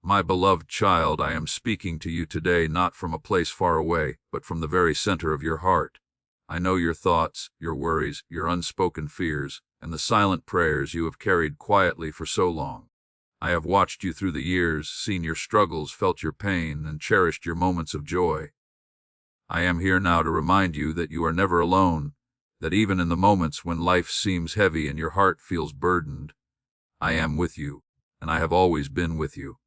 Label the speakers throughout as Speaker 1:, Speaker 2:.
Speaker 1: My beloved child, I am speaking to you today not from a place far away, but from the very center of your heart. I know your thoughts, your worries, your unspoken fears, and the silent prayers you have carried quietly for so long. I have watched you through the years, seen your struggles, felt your pain, and cherished your moments of joy. I am here now to remind you that you are never alone, that even in the moments when life seems heavy and your heart feels burdened, I am with you, and I have always been with you.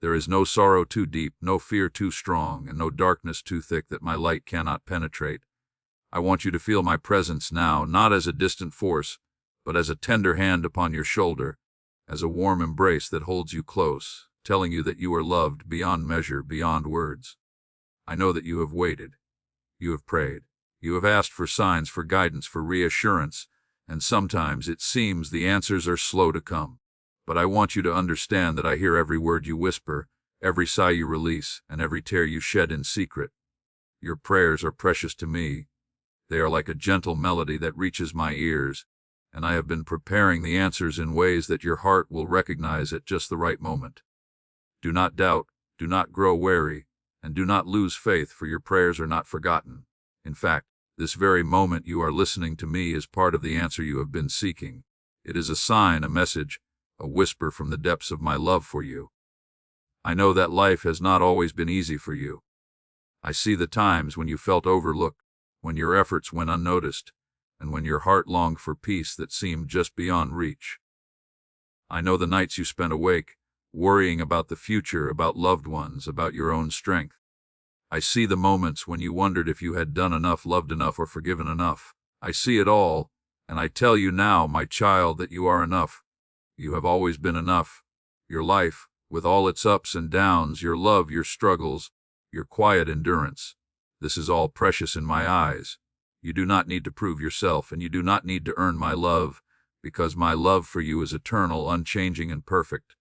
Speaker 1: There is no sorrow too deep, no fear too strong, and no darkness too thick that my light cannot penetrate. I want you to feel my presence now, not as a distant force, but as a tender hand upon your shoulder, as a warm embrace that holds you close, telling you that you are loved beyond measure, beyond words. I know that you have waited. You have prayed. You have asked for signs, for guidance, for reassurance, and sometimes it seems the answers are slow to come. But I want you to understand that I hear every word you whisper, every sigh you release, and every tear you shed in secret. Your prayers are precious to me. They are like a gentle melody that reaches my ears, and I have been preparing the answers in ways that your heart will recognize at just the right moment. Do not doubt, do not grow weary, and do not lose faith, for your prayers are not forgotten. In fact, this very moment you are listening to me is part of the answer you have been seeking. It is a sign, a message, a whisper from the depths of my love for you. I know that life has not always been easy for you. I see the times when you felt overlooked, when your efforts went unnoticed, and when your heart longed for peace that seemed just beyond reach. I know the nights you spent awake, worrying about the future, about loved ones, about your own strength. I see the moments when you wondered if you had done enough, loved enough, or forgiven enough. I see it all, and I tell you now, my child, that you are enough. You have always been enough. Your life, with all its ups and downs, your love, your struggles, your quiet endurance, this is all precious in my eyes. You do not need to prove yourself, and you do not need to earn my love, because my love for you is eternal, unchanging, and perfect.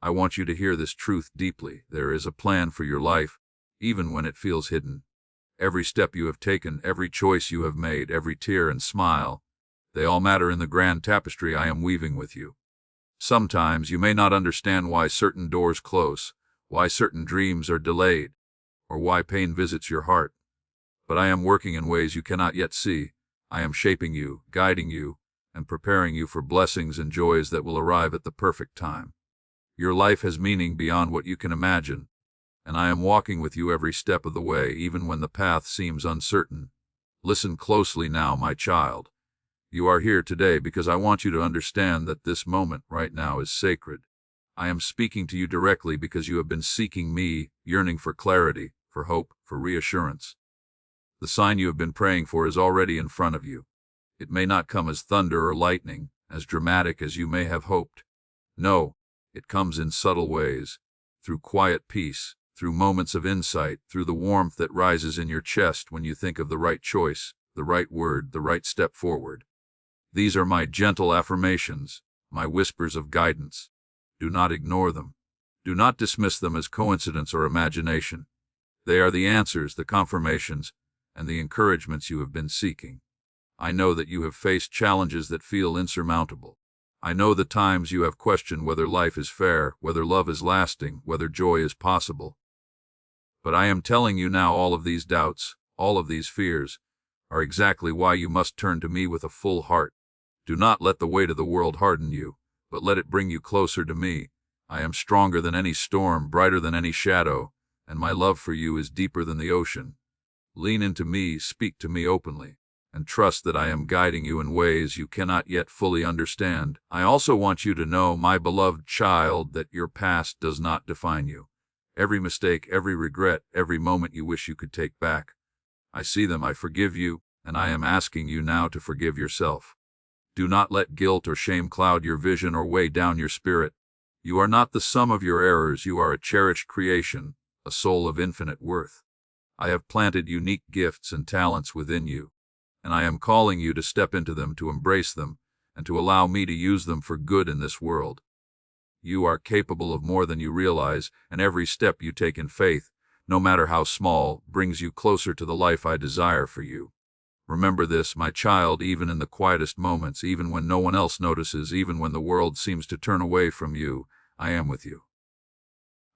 Speaker 1: I want you to hear this truth deeply. There is a plan for your life, even when it feels hidden. Every step you have taken, every choice you have made, every tear and smile, they all matter in the grand tapestry I am weaving with you. Sometimes you may not understand why certain doors close, why certain dreams are delayed, or why pain visits your heart. But I am working in ways you cannot yet see. I am shaping you, guiding you, and preparing you for blessings and joys that will arrive at the perfect time. Your life has meaning beyond what you can imagine, and I am walking with you every step of the way, even when the path seems uncertain. Listen closely now, my child. You are here today because I want you to understand that this moment right now is sacred. I am speaking to you directly because you have been seeking me, yearning for clarity, for hope, for reassurance. The sign you have been praying for is already in front of you. It may not come as thunder or lightning, as dramatic as you may have hoped. No, it comes in subtle ways, through quiet peace, through moments of insight, through the warmth that rises in your chest when you think of the right choice, the right word, the right step forward. These are my gentle affirmations, my whispers of guidance. Do not ignore them. Do not dismiss them as coincidence or imagination. They are the answers, the confirmations, and the encouragements you have been seeking. I know that you have faced challenges that feel insurmountable. I know the times you have questioned whether life is fair, whether love is lasting, whether joy is possible. But I am telling you now, all of these doubts, all of these fears, are exactly why you must turn to me with a full heart. Do not let the weight of the world harden you, but let it bring you closer to me. I am stronger than any storm, brighter than any shadow, and my love for you is deeper than the ocean. Lean into me, speak to me openly, and trust that I am guiding you in ways you cannot yet fully understand. I also want you to know, my beloved child, that your past does not define you. Every mistake, every regret, every moment you wish you could take back, I see them, I forgive you, and I am asking you now to forgive yourself. Do not let guilt or shame cloud your vision or weigh down your spirit. You are not the sum of your errors. You are a cherished creation, a soul of infinite worth. I have planted unique gifts and talents within you, and I am calling you to step into them, to embrace them, and to allow me to use them for good in this world. You are capable of more than you realize, and every step you take in faith, no matter how small, brings you closer to the life I desire for you. Remember this, my child, even in the quietest moments, even when no one else notices, even when the world seems to turn away from you, I am with you.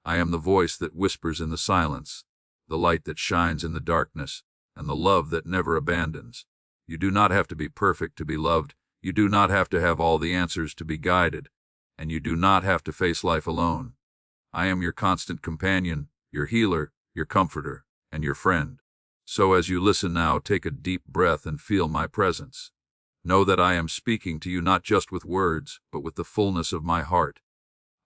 Speaker 1: I am the voice that whispers in the silence, the light that shines in the darkness, and the love that never abandons. You do not have to be perfect to be loved. You do not have to have all the answers to be guided, and you do not have to face life alone. I am your constant companion, your healer, your comforter, and your friend. So as you listen now, take a deep breath and feel my presence. Know that I am speaking to you not just with words, but with the fullness of my heart.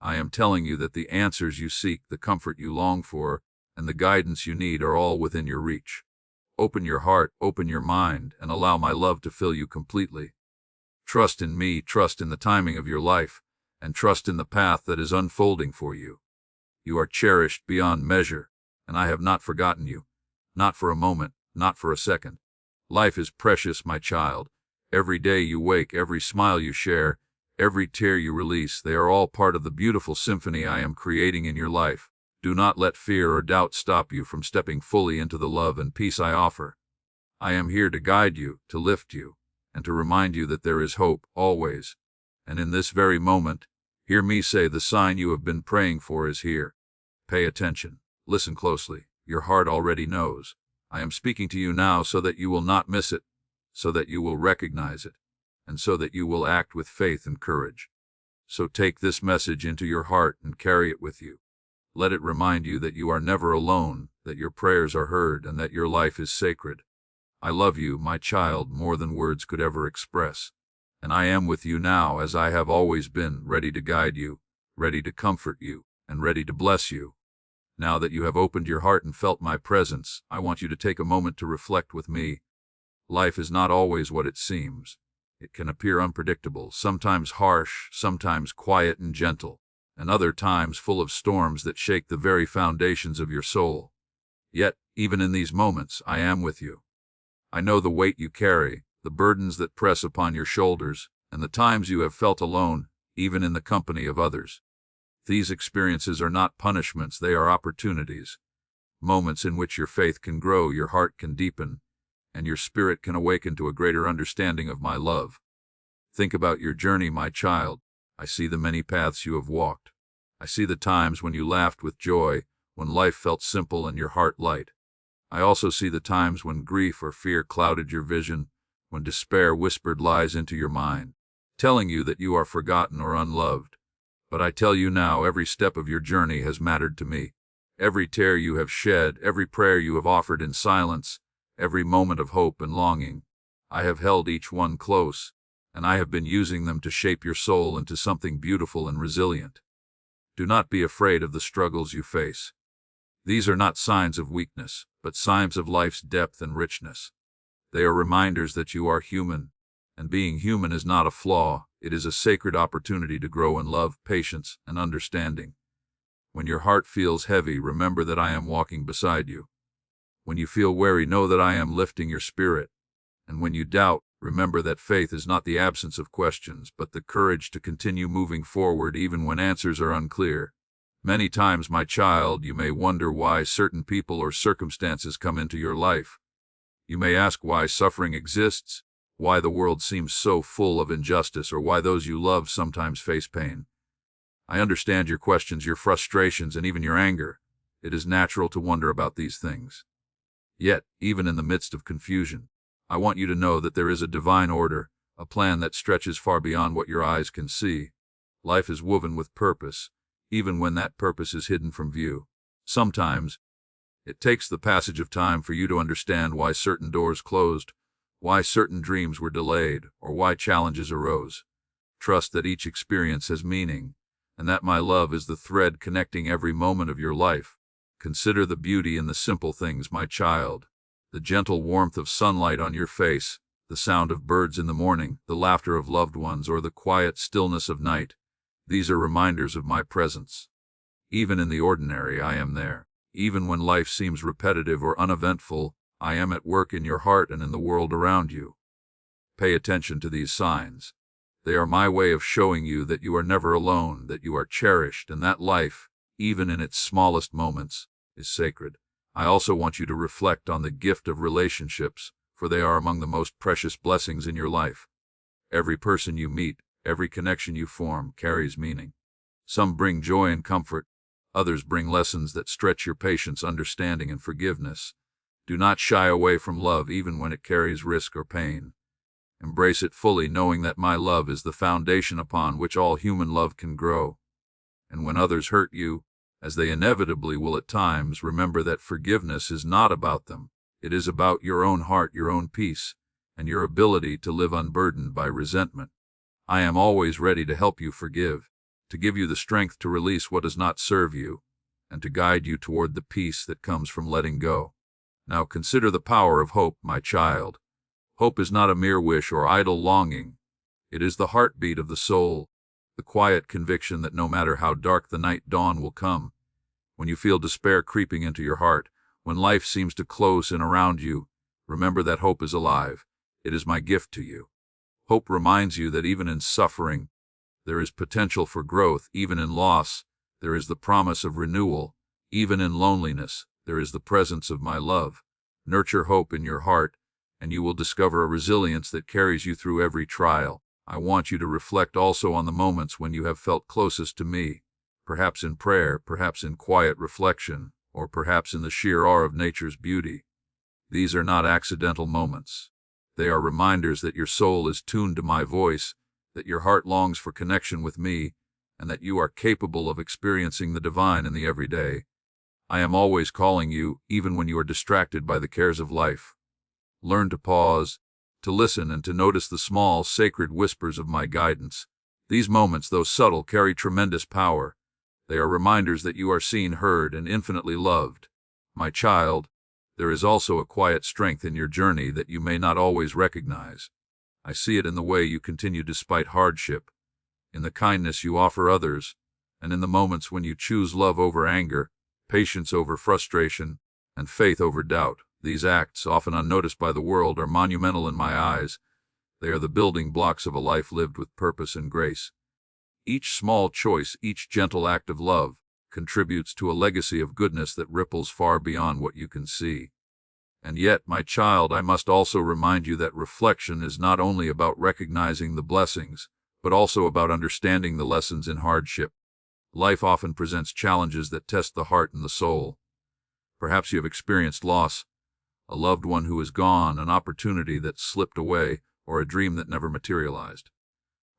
Speaker 1: I am telling you that the answers you seek, the comfort you long for, and the guidance you need are all within your reach. Open your heart, open your mind, and allow my love to fill you completely. Trust in me, trust in the timing of your life, and trust in the path that is unfolding for you. You are cherished beyond measure, and I have not forgotten you. Not for a moment, not for a second. Life is precious, my child. Every day you wake, every smile you share, every tear you release, they are all part of the beautiful symphony I am creating in your life. Do not let fear or doubt stop you from stepping fully into the love and peace I offer. I am here to guide you, to lift you, and to remind you that there is hope, always. And in this very moment, hear me say the sign you have been praying for is here. Pay attention. Listen closely. Your heart already knows. I am speaking to you now so that you will not miss it, so that you will recognize it, and so that you will act with faith and courage. So take this message into your heart and carry it with you. Let it remind you that you are never alone, that your prayers are heard, and that your life is sacred. I love you, my child, more than words could ever express. And I am with you now, as I have always been, ready to guide you, ready to comfort you, and ready to bless you. Now that you have opened your heart and felt my presence, I want you to take a moment to reflect with me. Life is not always what it seems. It can appear unpredictable, sometimes harsh, sometimes quiet and gentle, and other times full of storms that shake the very foundations of your soul. Yet, even in these moments, I am with you. I know the weight you carry, the burdens that press upon your shoulders, and the times you have felt alone, even in the company of others. These experiences are not punishments, they are opportunities. Moments in which your faith can grow, your heart can deepen, and your spirit can awaken to a greater understanding of my love. Think about your journey, my child. I see the many paths you have walked. I see the times when you laughed with joy, when life felt simple and your heart light. I also see the times when grief or fear clouded your vision, when despair whispered lies into your mind, telling you that you are forgotten or unloved. But I tell you now, every step of your journey has mattered to me. Every tear you have shed, every prayer you have offered in silence, every moment of hope and longing, I have held each one close, and I have been using them to shape your soul into something beautiful and resilient. Do not be afraid of the struggles you face. These are not signs of weakness, but signs of life's depth and richness. They are reminders that you are human, and being human is not a flaw. It is a sacred opportunity to grow in love, patience, and understanding. When your heart feels heavy, remember that I am walking beside you. When you feel weary, know that I am lifting your spirit. And when you doubt, remember that faith is not the absence of questions, but the courage to continue moving forward even when answers are unclear. Many times, my child, you may wonder why certain people or circumstances come into your life. You may ask why suffering exists, why the world seems so full of injustice, or why those you love sometimes face pain. I understand your questions, your frustrations, and even your anger. It is natural to wonder about these things. Yet, even in the midst of confusion, I want you to know that there is a divine order, a plan that stretches far beyond what your eyes can see. Life is woven with purpose, even when that purpose is hidden from view. Sometimes, it takes the passage of time for you to understand why certain doors closed, why certain dreams were delayed, or why challenges arose. Trust that each experience has meaning, and that my love is the thread connecting every moment of your life. Consider the beauty in the simple things, my child. The gentle warmth of sunlight on your face, the sound of birds in the morning, the laughter of loved ones, or the quiet stillness of night. These are reminders of my presence. Even in the ordinary, I am there. Even when life seems repetitive or uneventful, I am at work in your heart and in the world around you. Pay attention to these signs. They are my way of showing you that you are never alone, that you are cherished, and that life, even in its smallest moments, is sacred. I also want you to reflect on the gift of relationships, for they are among the most precious blessings in your life. Every person you meet, every connection you form, carries meaning. Some bring joy and comfort, Others bring lessons that stretch your patience, understanding, and forgiveness. Do not shy away from love even when it carries risk or pain. Embrace it fully, knowing that my love is the foundation upon which all human love can grow. And when others hurt you, as they inevitably will at times, remember that forgiveness is not about them. It is about your own heart, your own peace, and your ability to live unburdened by resentment. I am always ready to help you forgive, to give you the strength to release what does not serve you, and to guide you toward the peace that comes from letting go. Now consider the power of hope, my child. Hope is not a mere wish or idle longing. It is the heartbeat of the soul, the quiet conviction that no matter how dark the night, dawn will come. When you feel despair creeping into your heart, when life seems to close in around you, remember that hope is alive. It is my gift to you. Hope reminds you that even in suffering, there is potential for growth. Even in loss, there is the promise of renewal. Even in loneliness, there is the presence of my love. Nurture hope in your heart, and you will discover a resilience that carries you through every trial. I want you to reflect also on the moments when you have felt closest to me, perhaps in prayer, perhaps in quiet reflection, or perhaps in the sheer awe of nature's beauty. These are not accidental moments. They are reminders that your soul is tuned to my voice, that your heart longs for connection with me, and that you are capable of experiencing the divine in the everyday. I am always calling you, even when you are distracted by the cares of life. Learn to pause, to listen, and to notice the small, sacred whispers of my guidance. These moments, though subtle, carry tremendous power. They are reminders that you are seen, heard, and infinitely loved. My child, there is also a quiet strength in your journey that you may not always recognize. I see it in the way you continue despite hardship, in the kindness you offer others, and in the moments when you choose love over anger, patience over frustration, and faith over doubt. These acts, often unnoticed by the world, are monumental in my eyes. They are the building blocks of a life lived with purpose and grace. Each small choice, each gentle act of love, contributes to a legacy of goodness that ripples far beyond what you can see. And yet, my child, I must also remind you that reflection is not only about recognizing the blessings, but also about understanding the lessons in hardship. Life often presents challenges that test the heart and the soul. Perhaps you have experienced loss, a loved one who is gone, an opportunity that slipped away, or a dream that never materialized.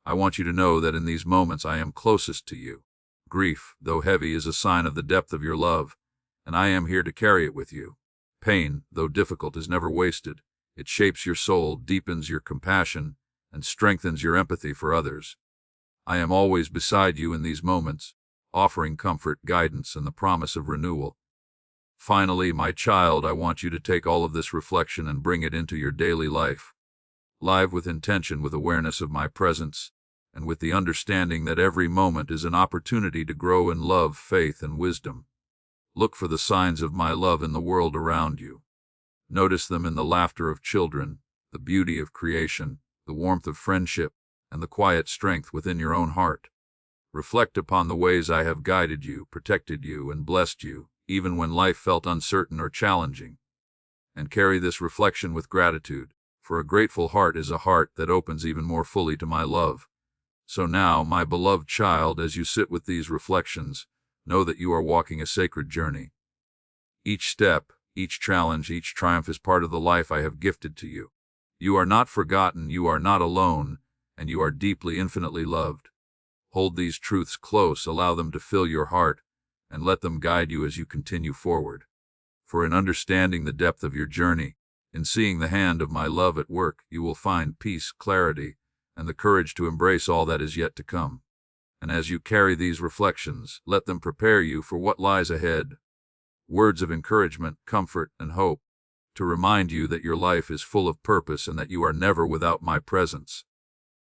Speaker 1: I want you to know that in these moments I am closest to you. Grief, though heavy, is a sign of the depth of your love, and I am here to carry it with you. Pain, though difficult, is never wasted. It shapes your soul, deepens your compassion, and strengthens your empathy for others. I am always beside you in these moments, offering comfort, guidance, and the promise of renewal. Finally, my child, I want you to take all of this reflection and bring it into your daily life. Live with intention, with awareness of my presence, and with the understanding that every moment is an opportunity to grow in love, faith, and wisdom. Look for the signs of my love in the world around you. Notice them in the laughter of children, the beauty of creation, the warmth of friendship, and the quiet strength within your own heart. Reflect upon the ways I have guided you, protected you, and blessed you, even when life felt uncertain or challenging. And carry this reflection with gratitude, for a grateful heart is a heart that opens even more fully to my love. So now, my beloved child, as you sit with these reflections, know that you are walking a sacred journey. Each step, each challenge, each triumph is part of the life I have gifted to you. You are not forgotten, you are not alone, and you are deeply, infinitely loved. Hold these truths close, allow them to fill your heart, and let them guide you as you continue forward. For in understanding the depth of your journey, in seeing the hand of my love at work, you will find peace, clarity, and the courage to embrace all that is yet to come. And as you carry these reflections, let them prepare you for what lies ahead. Words of encouragement, comfort, and hope, to remind you that your life is full of purpose and that you are never without my presence.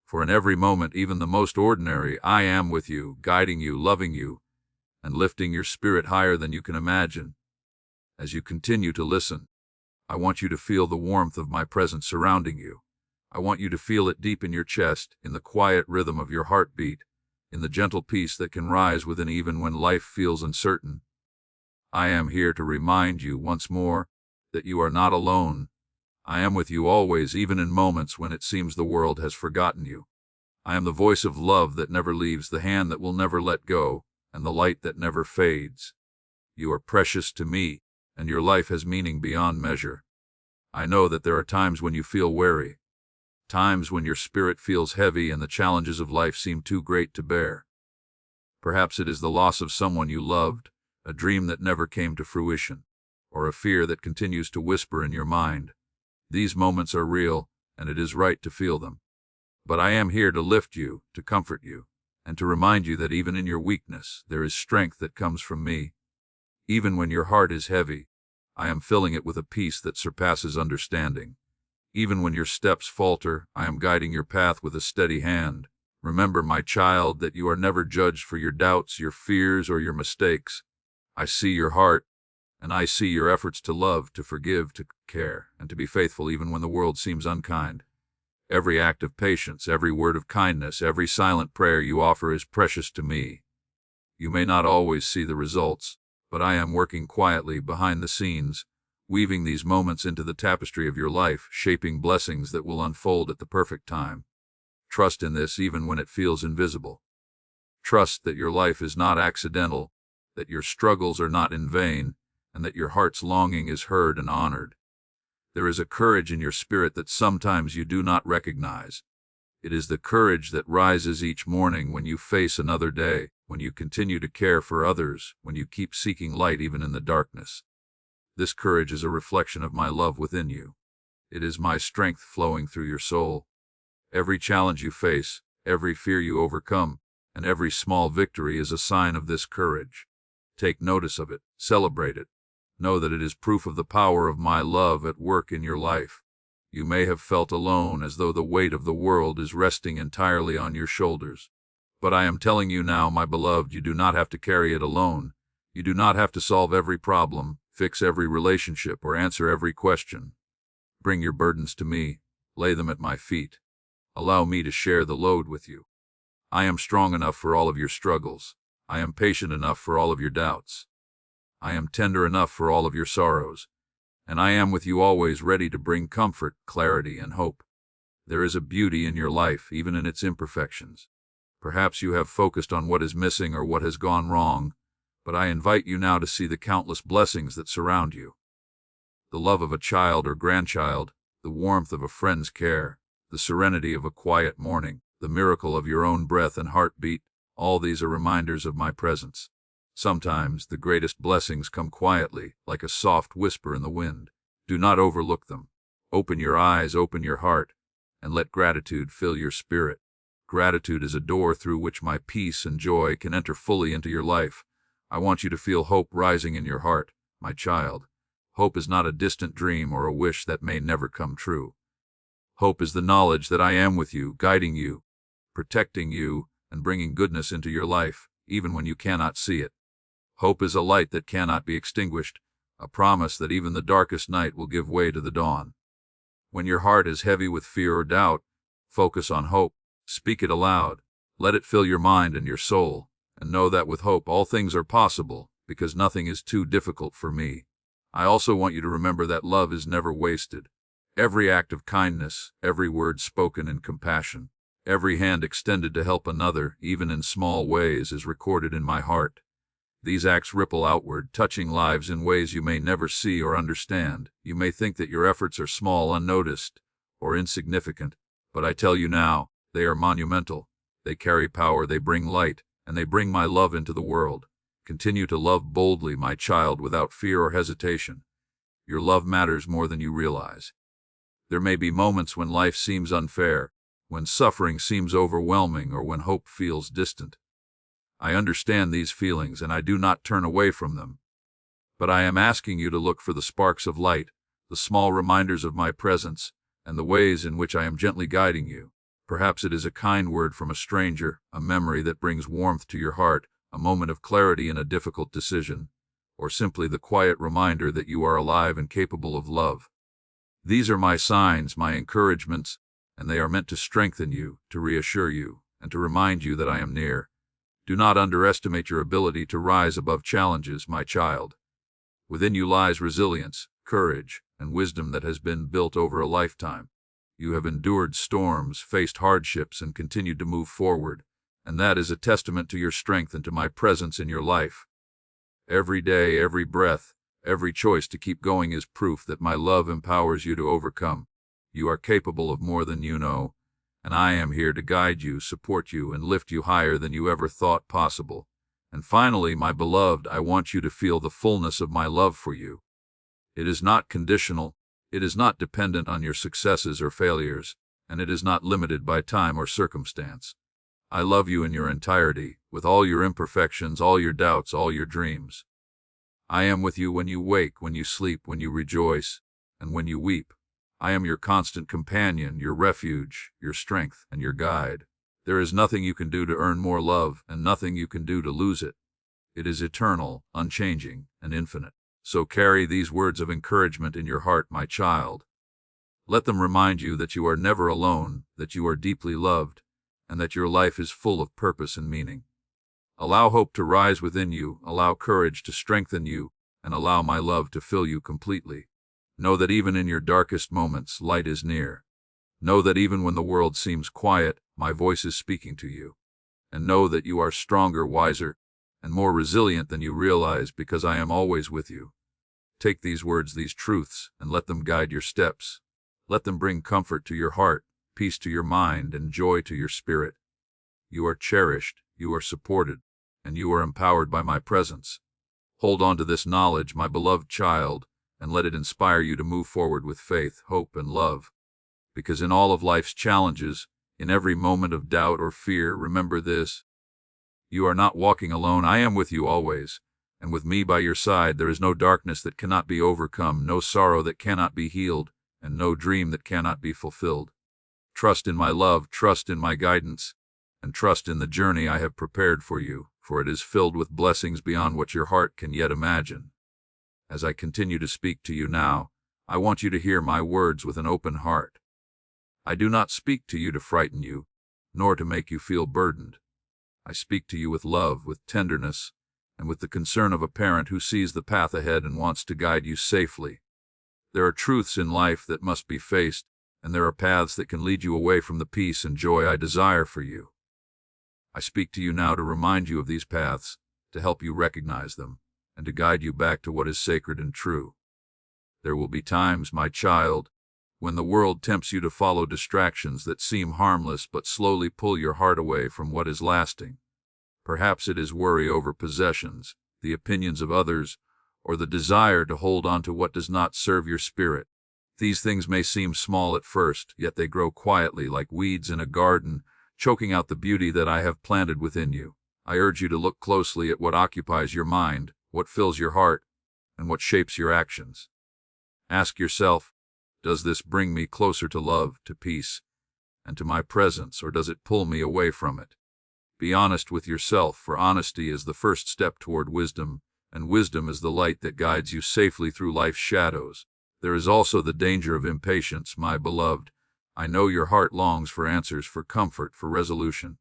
Speaker 1: For in every moment, even the most ordinary, I am with you, guiding you, loving you, and lifting your spirit higher than you can imagine. As you continue to listen, I want you to feel the warmth of my presence surrounding you. I want you to feel it deep in your chest, in the quiet rhythm of your heartbeat, in the gentle peace that can rise within even when life feels uncertain. I am here to remind you once more that you are not alone. I am with you always, even in moments when it seems the world has forgotten you. I am the voice of love that never leaves, the hand that will never let go, and the light that never fades. You are precious to me, and your life has meaning beyond measure. I know that there are times when you feel weary, times when your spirit feels heavy and the challenges of life seem too great to bear. Perhaps it is the loss of someone you loved, a dream that never came to fruition, or a fear that continues to whisper in your mind. These moments are real, and it is right to feel them. But I am here to lift you, to comfort you, and to remind you that even in your weakness, there is strength that comes from me. Even when your heart is heavy, I am filling it with a peace that surpasses understanding. Even when your steps falter, I am guiding your path with a steady hand. Remember, my child, that you are never judged for your doubts, your fears, or your mistakes. I see your heart, and I see your efforts to love, to forgive, to care, and to be faithful even when the world seems unkind. Every act of patience, every word of kindness, every silent prayer you offer is precious to me. You may not always see the results, but I am working quietly behind the scenes, weaving these moments into the tapestry of your life, shaping blessings that will unfold at the perfect time. Trust in this even when it feels invisible. Trust that your life is not accidental, that your struggles are not in vain, and that your heart's longing is heard and honored. There is a courage in your spirit that sometimes you do not recognize. It is the courage that rises each morning when you face another day, when you continue to care for others, when you keep seeking light even in the darkness. This courage is a reflection of my love within you. It is my strength flowing through your soul. Every challenge you face, every fear you overcome, and every small victory is a sign of this courage. Take notice of it, celebrate it. Know that it is proof of the power of my love at work in your life. You may have felt alone, as though the weight of the world is resting entirely on your shoulders. But I am telling you now, my beloved, you do not have to carry it alone. You do not have to solve every problem, fix every relationship, or answer every question. Bring your burdens to me. Lay them at my feet. Allow me to share the load with you. I am strong enough for all of your struggles. I am patient enough for all of your doubts. I am tender enough for all of your sorrows. And I am with you always, ready to bring comfort, clarity, and hope. There is a beauty in your life, even in its imperfections. Perhaps you have focused on what is missing or what has gone wrong, but I invite you now to see the countless blessings that surround you. The love of a child or grandchild, the warmth of a friend's care, the serenity of a quiet morning, the miracle of your own breath and heartbeat, all these are reminders of my presence. Sometimes the greatest blessings come quietly, like a soft whisper in the wind. Do not overlook them. Open your eyes, open your heart, and let gratitude fill your spirit. Gratitude is a door through which my peace and joy can enter fully into your life. I want you to feel hope rising in your heart, my child. Hope is not a distant dream or a wish that may never come true. Hope is the knowledge that I am with you, guiding you, protecting you, and bringing goodness into your life, even when you cannot see it. Hope is a light that cannot be extinguished, a promise that even the darkest night will give way to the dawn. When your heart is heavy with fear or doubt, focus on hope. Speak it aloud. Let it fill your mind and your soul, and know that with hope all things are possible, because nothing is too difficult for me. I also want you to remember that love is never wasted. Every act of kindness, every word spoken in compassion, every hand extended to help another, even in small ways, is recorded in my heart. These acts ripple outward, touching lives in ways you may never see or understand. You may think that your efforts are small, unnoticed, or insignificant, but I tell you now, they are monumental. They carry power, they bring light, and they bring my love into the world. Continue to love boldly, my child, without fear or hesitation. Your love matters more than you realize. There may be moments when life seems unfair, when suffering seems overwhelming, or when hope feels distant. I understand these feelings, and I do not turn away from them. But I am asking you to look for the sparks of light, the small reminders of my presence, and the ways in which I am gently guiding you. Perhaps it is a kind word from a stranger, a memory that brings warmth to your heart, a moment of clarity in a difficult decision, or simply the quiet reminder that you are alive and capable of love. These are my signs, my encouragements, and they are meant to strengthen you, to reassure you, and to remind you that I am near. Do not underestimate your ability to rise above challenges, my child. Within you lies resilience, courage, and wisdom that has been built over a lifetime. You have endured storms, faced hardships, and continued to move forward, and that is a testament to your strength and to my presence in your life. Every day, every breath, every choice to keep going is proof that my love empowers you to overcome. You are capable of more than you know, and I am here to guide you, support you, and lift you higher than you ever thought possible. And finally, my beloved, I want you to feel the fullness of my love for you. It is not conditional, it is not dependent on your successes or failures, and it is not limited by time or circumstance. I love you in your entirety, with all your imperfections, all your doubts, all your dreams. I am with you when you wake, when you sleep, when you rejoice, and when you weep. I am your constant companion, your refuge, your strength, and your guide. There is nothing you can do to earn more love, and nothing you can do to lose it. It is eternal, unchanging, and infinite. So carry these words of encouragement in your heart, my child. Let them remind you that you are never alone, that you are deeply loved, and that your life is full of purpose and meaning. Allow hope to rise within you, allow courage to strengthen you, and allow my love to fill you completely. Know that even in your darkest moments, light is near. Know that even when the world seems quiet, my voice is speaking to you. And know that you are stronger, wiser, and more resilient than you realize, because I am always with you. Take these words, these truths, and let them guide your steps. Let them bring comfort to your heart, peace to your mind, and joy to your spirit. You are cherished, you are supported, and you are empowered by my presence. Hold on to this knowledge, my beloved child, and let it inspire you to move forward with faith, hope, and love. Because in all of life's challenges, in every moment of doubt or fear, remember this: you are not walking alone. I am with you always, and with me by your side there is no darkness that cannot be overcome, no sorrow that cannot be healed, and no dream that cannot be fulfilled. Trust in my love, trust in my guidance, and trust in the journey I have prepared for you, for it is filled with blessings beyond what your heart can yet imagine. As I continue to speak to you now, I want you to hear my words with an open heart. I do not speak to you to frighten you, nor to make you feel burdened. I speak to you with love, with tenderness, and with the concern of a parent who sees the path ahead and wants to guide you safely. There are truths in life that must be faced, and there are paths that can lead you away from the peace and joy I desire for you. I speak to you now to remind you of these paths, to help you recognize them, and to guide you back to what is sacred and true. There will be times, my child, when the world tempts you to follow distractions that seem harmless but slowly pull your heart away from what is lasting. Perhaps it is worry over possessions, the opinions of others, or the desire to hold on to what does not serve your spirit. These things may seem small at first, yet they grow quietly like weeds in a garden, choking out the beauty that I have planted within you. I urge you to look closely at what occupies your mind, what fills your heart, and what shapes your actions. Ask yourself, does this bring me closer to love, to peace, and to my presence, or does it pull me away from it? Be honest with yourself, for honesty is the first step toward wisdom, and wisdom is the light that guides you safely through life's shadows. There is also the danger of impatience, my beloved. I know your heart longs for answers, for comfort, for resolution.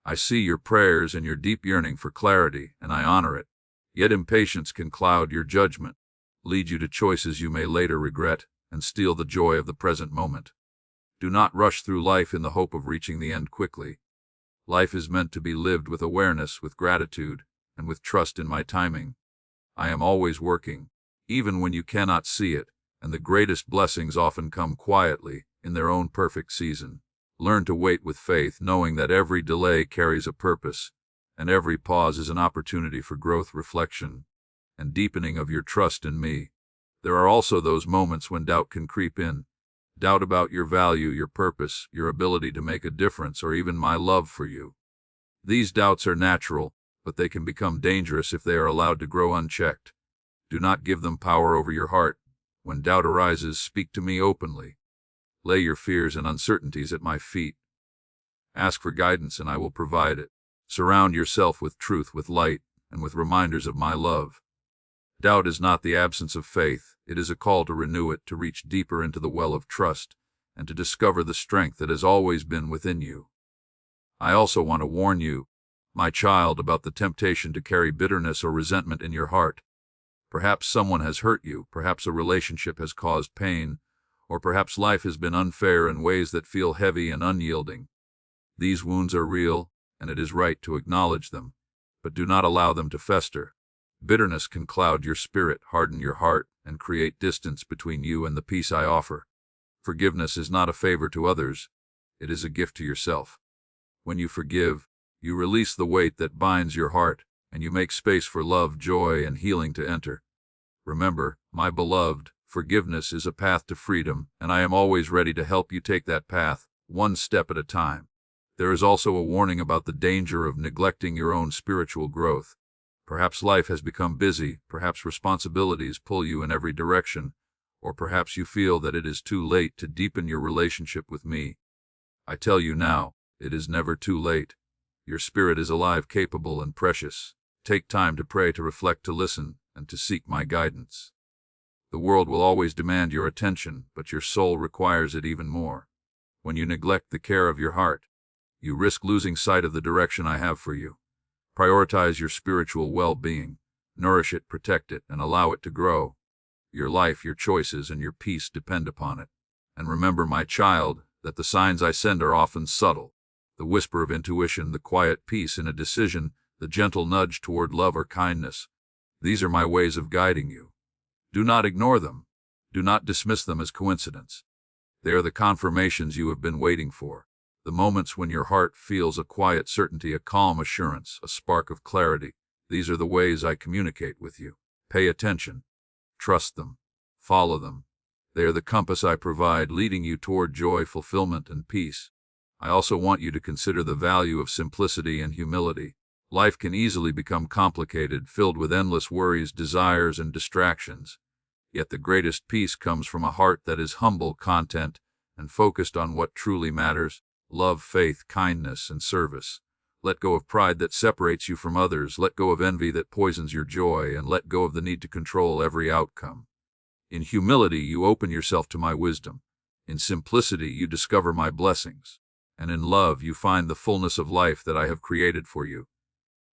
Speaker 1: I see your prayers and your deep yearning for clarity, and I honor it. Yet impatience can cloud your judgment, lead you to choices you may later regret, and steal the joy of the present moment. Do not rush through life in the hope of reaching the end quickly. Life is meant to be lived with awareness, with gratitude, and with trust in my timing. I am always working, even when you cannot see it, and the greatest blessings often come quietly, in their own perfect season. Learn to wait with faith, knowing that every delay carries a purpose, and every pause is an opportunity for growth, reflection, and deepening of your trust in me. There are also those moments when doubt can creep in. Doubt about your value, your purpose, your ability to make a difference, or even my love for you. These doubts are natural, but they can become dangerous if they are allowed to grow unchecked. Do not give them power over your heart. When doubt arises, speak to me openly. Lay your fears and uncertainties at my feet. Ask for guidance and I will provide it. Surround yourself with truth, with light, and with reminders of my love. Doubt is not the absence of faith. It is a call to renew it, to reach deeper into the well of trust, and to discover the strength that has always been within you. I also want to warn you, my child, about the temptation to carry bitterness or resentment in your heart. Perhaps someone has hurt you, perhaps a relationship has caused pain, or perhaps life has been unfair in ways that feel heavy and unyielding. These wounds are real, and it is right to acknowledge them, but do not allow them to fester. Bitterness can cloud your spirit, harden your heart, and create distance between you and the peace I offer. Forgiveness is not a favor to others, it is a gift to yourself. When you forgive, you release the weight that binds your heart, and you make space for love, joy, and healing to enter. Remember, my beloved, forgiveness is a path to freedom, and I am always ready to help you take that path, one step at a time. There is also a warning about the danger of neglecting your own spiritual growth. Perhaps life has become busy, perhaps responsibilities pull you in every direction, or perhaps you feel that it is too late to deepen your relationship with me. I tell you now, it is never too late. Your spirit is alive, capable, and precious. Take time to pray, to reflect, to listen, and to seek my guidance. The world will always demand your attention, but your soul requires it even more. When you neglect the care of your heart, you risk losing sight of the direction I have for you. Prioritize your spiritual well-being. Nourish it, protect it, and allow it to grow. Your life, your choices, and your peace depend upon it. And remember, my child, that the signs I send are often subtle. The whisper of intuition, the quiet peace in a decision, the gentle nudge toward love or kindness. These are my ways of guiding you. Do not ignore them. Do not dismiss them as coincidence. They are the confirmations you have been waiting for. The moments when your heart feels a quiet certainty, a calm assurance, a spark of clarity. These are the ways I communicate with you. Pay attention. Trust them. Follow them. They are the compass I provide, leading you toward joy, fulfillment, and peace. I also want you to consider the value of simplicity and humility. Life can easily become complicated, filled with endless worries, desires, and distractions. Yet the greatest peace comes from a heart that is humble, content, and focused on what truly matters: love, faith, kindness, and service. Let go of pride that separates you from others, let go of envy that poisons your joy, and let go of the need to control every outcome. In humility, you open yourself to my wisdom. In simplicity, you discover my blessings. And in love, you find the fullness of life that I have created for you.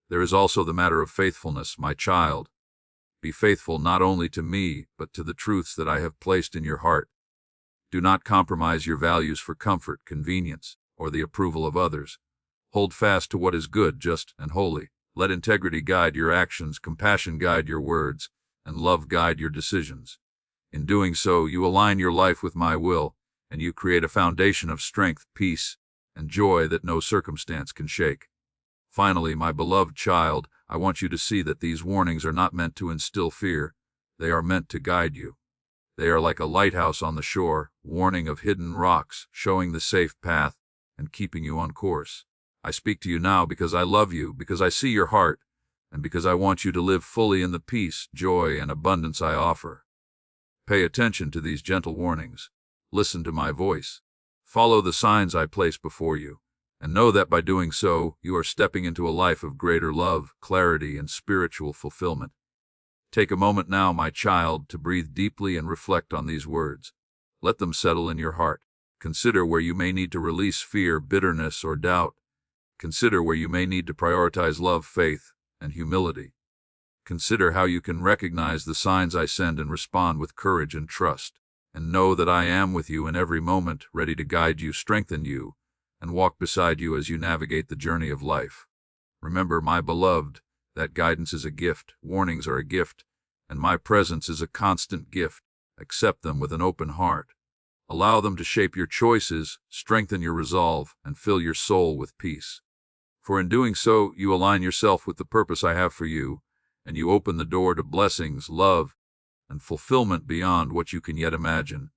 Speaker 1: There is also the matter of faithfulness, my child. Be faithful not only to me, but to the truths that I have placed in your heart. Do not compromise your values for comfort, convenience, or the approval of others. Hold fast to what is good, just, and holy. Let integrity guide your actions, compassion guide your words, and love guide your decisions. In doing so, you align your life with my will, and you create a foundation of strength, peace, and joy that no circumstance can shake. Finally, my beloved child, I want you to see that these warnings are not meant to instill fear. They are meant to guide you. They are like a lighthouse on the shore, warning of hidden rocks, showing the safe path, and keeping you on course. I speak to you now because I love you, because I see your heart, and because I want you to live fully in the peace, joy, and abundance I offer. Pay attention to these gentle warnings. Listen to my voice. Follow the signs I place before you, and know that by doing so, you are stepping into a life of greater love, clarity, and spiritual fulfillment. Take a moment now, my child, to breathe deeply and reflect on these words. Let them settle in your heart. Consider where you may need to release fear, bitterness, or doubt. Consider where you may need to prioritize love, faith, and humility. Consider how you can recognize the signs I send and respond with courage and trust. And know that I am with you in every moment, ready to guide you, strengthen you, and walk beside you as you navigate the journey of life. Remember, my beloved, that guidance is a gift, warnings are a gift, and my presence is a constant gift. Accept them with an open heart. Allow them to shape your choices, strengthen your resolve, and fill your soul with peace. For in doing so, you align yourself with the purpose I have for you, and you open the door to blessings, love, and fulfillment beyond what you can yet imagine.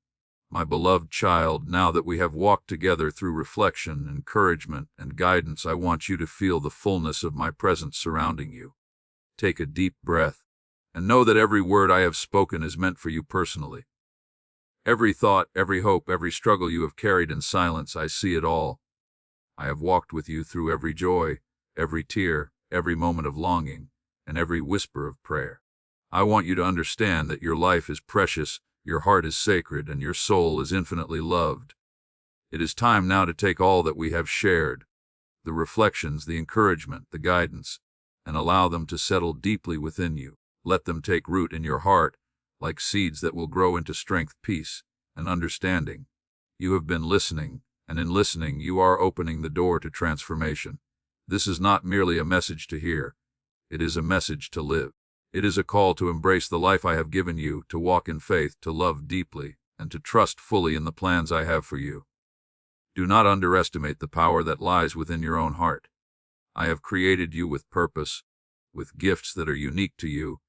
Speaker 1: My beloved child, now that we have walked together through reflection, encouragement, and guidance, I want you to feel the fullness of my presence surrounding you. Take a deep breath, and know that every word I have spoken is meant for you personally. Every thought, every hope, every struggle you have carried in silence, I see it all. I have walked with you through every joy, every tear, every moment of longing, and every whisper of prayer. I want you to understand that your life is precious, your heart is sacred, and your soul is infinitely loved. It is time now to take all that we have shared, the reflections, the encouragement, the guidance, and allow them to settle deeply within you. Let them take root in your heart, like seeds that will grow into strength, peace, and understanding. You have been listening, and in listening, you are opening the door to transformation. This is not merely a message to hear. It is a message to live. It is a call to embrace the life I have given you, to walk in faith, to love deeply, and to trust fully in the plans I have for you. Do not underestimate the power that lies within your own heart. I have created you with purpose, with gifts that are unique to you,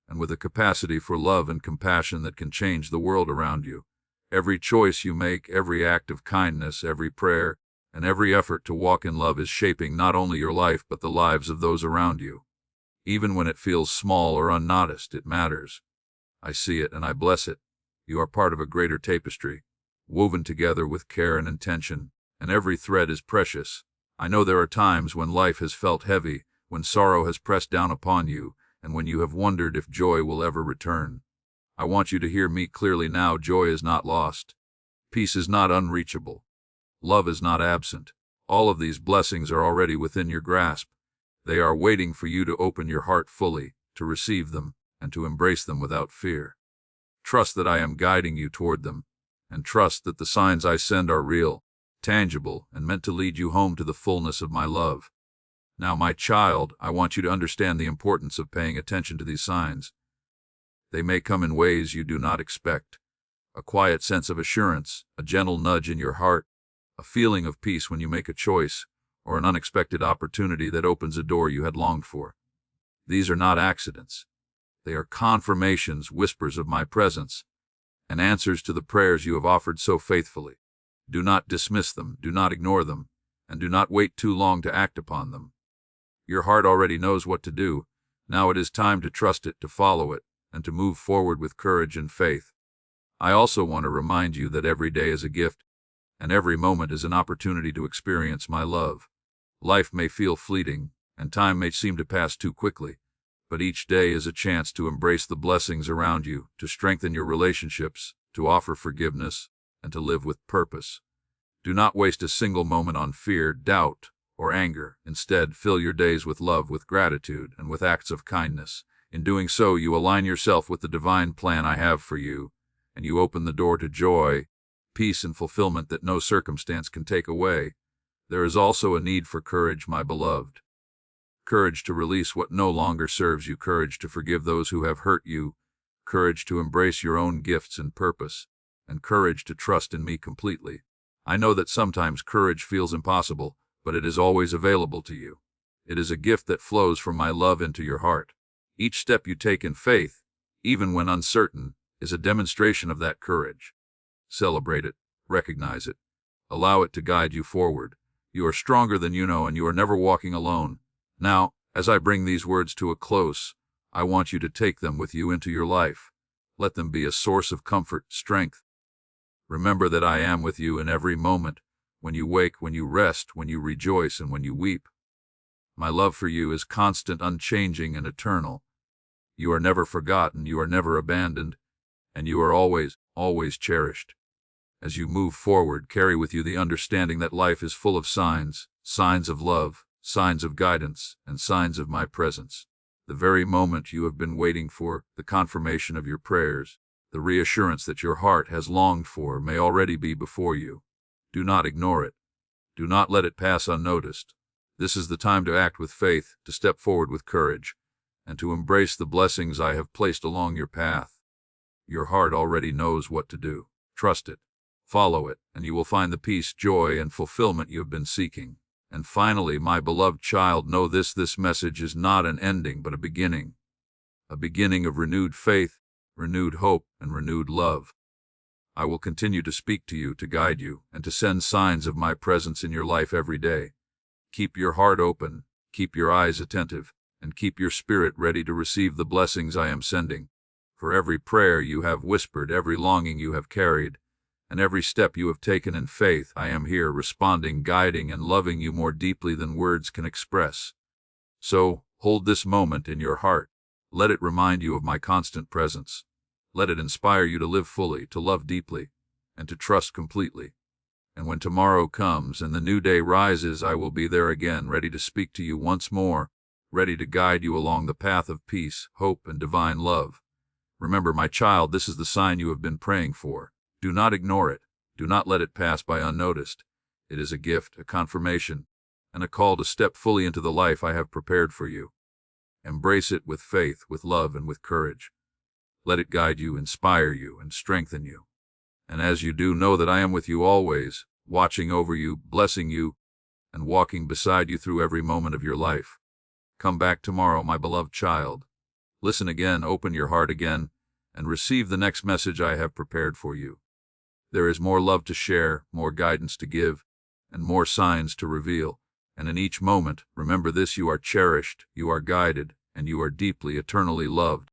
Speaker 1: and with a capacity for love and compassion that can change the world around you. Every choice you make, every act of kindness, every prayer, and every effort to walk in love is shaping not only your life but the lives of those around you. Even when it feels small or unnoticed, it matters. I see it and I bless it. You are part of a greater tapestry, woven together with care and intention, and every thread is precious. I know there are times when life has felt heavy, when sorrow has pressed down upon you, and when you have wondered if joy will ever return. I want you to hear me clearly now. Joy is not lost. Peace is not unreachable. Love is not absent. All of these blessings are already within your grasp. They are waiting for you to open your heart fully, to receive them, and to embrace them without fear. Trust that I am guiding you toward them, and trust that the signs I send are real, tangible, and meant to lead you home to the fullness of my love. Now, my child, I want you to understand the importance of paying attention to these signs. They may come in ways you do not expect. A quiet sense of assurance, a gentle nudge in your heart, a feeling of peace when you make a choice, or an unexpected opportunity that opens a door you had longed for. These are not accidents. They are confirmations, whispers of my presence, and answers to the prayers you have offered so faithfully. Do not dismiss them, do not ignore them, and do not wait too long to act upon them. Your heart already knows what to do. Now it is time to trust it, to follow it, and to move forward with courage and faith. I also want to remind you that every day is a gift, and every moment is an opportunity to experience my love. Life may feel fleeting, and time may seem to pass too quickly, but each day is a chance to embrace the blessings around you, to strengthen your relationships, to offer forgiveness, and to live with purpose. Do not waste a single moment on fear, doubt, or anger. Instead, fill your days with love, with gratitude, and with acts of kindness. In doing so, you align yourself with the divine plan I have for you, and you open the door to joy, peace, and fulfillment that no circumstance can take away. There is also a need for courage, my beloved. Courage to release what no longer serves you, courage to forgive those who have hurt you, courage to embrace your own gifts and purpose, and courage to trust in me completely. I know that sometimes courage feels impossible, but it is always available to you. It is a gift that flows from my love into your heart. Each step you take in faith, even when uncertain, is a demonstration of that courage. Celebrate it, recognize it, allow it to guide you forward. You are stronger than you know, and you are never walking alone. Now, as I bring these words to a close, I want you to take them with you into your life. Let them be a source of comfort, strength. Remember that I am with you in every moment, when you wake, when you rest, when you rejoice, and when you weep. My love for you is constant, unchanging, and eternal. You are never forgotten, you are never abandoned, and you are always, always cherished. As you move forward, carry with you the understanding that life is full of signs, signs of love, signs of guidance, and signs of my presence. The very moment you have been waiting for, the confirmation of your prayers, the reassurance that your heart has longed for, may already be before you. Do not ignore it. Do not let it pass unnoticed. This is the time to act with faith, to step forward with courage, and to embrace the blessings I have placed along your path. Your heart already knows what to do. Trust it. Follow it, and you will find the peace, joy, and fulfillment you have been seeking. And finally, my beloved child, know this message is not an ending, but a beginning of renewed faith, renewed hope, and renewed love. I will continue to speak to you, to guide you, and to send signs of my presence in your life every day. Keep your heart open, keep your eyes attentive, and keep your spirit ready to receive the blessings I am sending. For every prayer you have whispered, every longing you have carried, and every step you have taken in faith, I am here, responding, guiding, and loving you more deeply than words can express. So, hold this moment in your heart. Let it remind you of my constant presence. Let it inspire you to live fully, to love deeply, and to trust completely. And when tomorrow comes and the new day rises, I will be there again, ready to speak to you once more, ready to guide you along the path of peace, hope, and divine love. Remember, my child, this is the sign you have been praying for. Do not ignore it. Do not let it pass by unnoticed. It is a gift, a confirmation, and a call to step fully into the life I have prepared for you. Embrace it with faith, with love, and with courage. Let it guide you, inspire you, and strengthen you. And as you do, know that I am with you always, watching over you, blessing you, and walking beside you through every moment of your life. Come back tomorrow, my beloved child. Listen again, open your heart again, and receive the next message I have prepared for you. There is more love to share, more guidance to give, and more signs to reveal. And in each moment, remember this: you are cherished, you are guided, and you are deeply, eternally loved.